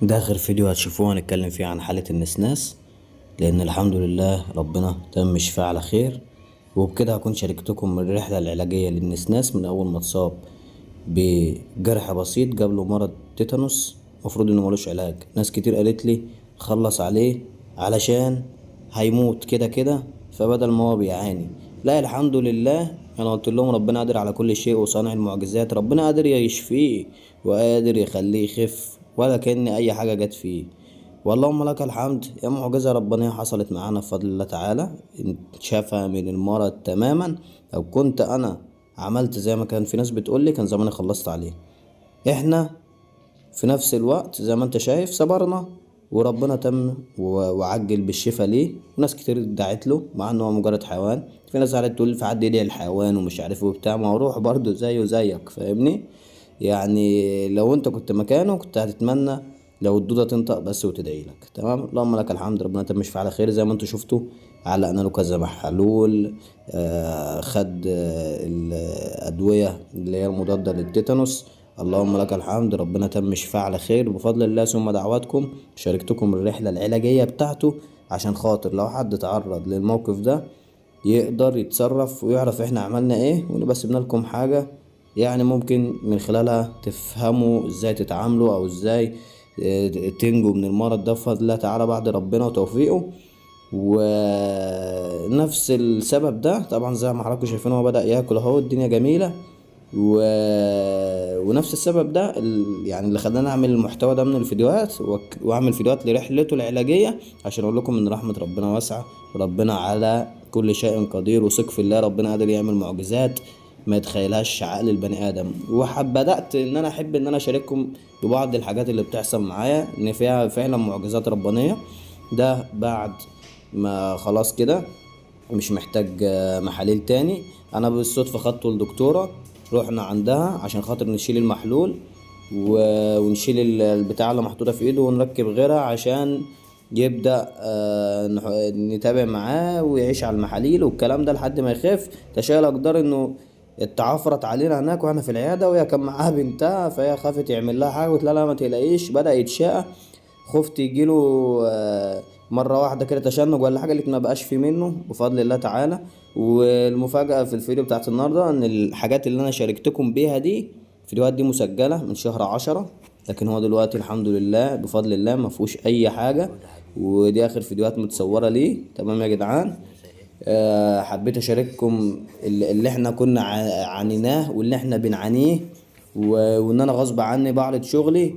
ده آخر فيديو هتشوفوه هنتكلم فيه عن حالة النسناس، لأن الحمد لله ربنا تم شفاه على خير. وبكده هكون شاركتكم الرحلة العلاجية للنسناس من أول ما اتصاب بجرح بسيط جابله مرض تيتانوس، مفروض إنه ملوش علاج. ناس كتير قالت لي خلص عليه علشان هيموت كده كده، فبدل ما هو بيعاني. لا، الحمد لله أنا قلت لهم ربنا قادر على كل شيء وصانع المعجزات، ربنا قادر يشفيه وقادر يخليه يخف ولا كأن أي حاجة جت فيه. واللهم لك الحمد يا معجزة ربانية حصلت معانا بفضل الله تعالى. شفى من المرض تماما. لو كنت أنا عملت زي ما كان في ناس بتقولي كان زماني خلصت عليه. احنا في نفس الوقت زي ما انت شايف صبرنا وربنا تم وعجل بالشفا ليه. وناس كتير دعت له مع انه هو مجرد حيوان. في ناس قعدت تقول في حد يدعي الحيوان ومش عارف ايه وبتاع، ما هو روح برضه زيه زيك، فاهمني؟ يعني لو انت كنت مكانه كنت هتتمنى لو الدودة تنطق بس وتدعي لك. تمام، اللهم لك الحمد، ربنا تم شفاه على خير زي ما انتوا شفتوا. علقنا له كذا محلول، خد الأدوية اللي هي المضادة للتيتانوس. اللهم لك الحمد، ربنا تم شفاه على خير بفضل الله ثم دعواتكم. شاركتكم الرحلة العلاجية بتاعته عشان خاطر لو حد تعرض للموقف ده يقدر يتصرف ويعرف احنا عملنا ايه، ونبقى سيبنا لكم حاجة يعني ممكن من خلالها تفهموا ازاي تتعاملوا او ازاي تنجوا من المرض ده بفضل الله تعالى بعد ربنا وتوفيقه. ونفس السبب ده طبعا زي ما حضراتكم شايفين هو بدأ ياكل اهو، الدنيا جميلة. و... ونفس السبب ده يعني اللي خلاني اعمل المحتوى ده من الفيديوهات واعمل فيديوهات لرحلته العلاجية عشان اقول لكم ان رحمة ربنا واسعة وربنا على كل شيء قدير، وثق في الله ربنا قادر يعمل معجزات ما يتخيلهاش عقل البني ادم. بدأت ان انا احب ان انا اشارككم ببعض الحاجات اللي بتحصل معايا ان فيها فعلا معجزات ربانية. ده بعد ما خلاص كده مش محتاج محاليل تاني. انا بالصدفة خدته لدكتورة، رحنا عندها عشان خاطر نشيل المحلول ونشيل البتاع اللي محطوطة في ايده ونركب غيرها عشان يبدأ نتابع معاه ويعيش على المحاليل والكلام ده لحد ما يخف. تشاء الأقدار انه اتعفرت علينا هناك واحنا في العيادة، وهي كان معاها بنتها فهي خافت يعمل لها حاجة، قلت لها لا ما تقلقيش. بدأ يتشقى، خفت يجيله مرة واحدة كده تشنج ولا حاجة، اللي ما بقاش فيه منه بفضل الله تعالى. والمفاجأة في الفيديو بتاعت النهاردة ان الحاجات اللي انا شاركتكم بيها دي الفيديوهات دي مسجلة من شهر 10، لكن هو دلوقتي الحمد لله بفضل الله ما فيهوش اي حاجة. ودي اخر فيديوهات متصورة ليه. تمام يا جدعان، حبيت اشارككم اللي احنا كنا عانيناه واللي احنا بنعانيه، وان انا غصب عني بعرض شغلي.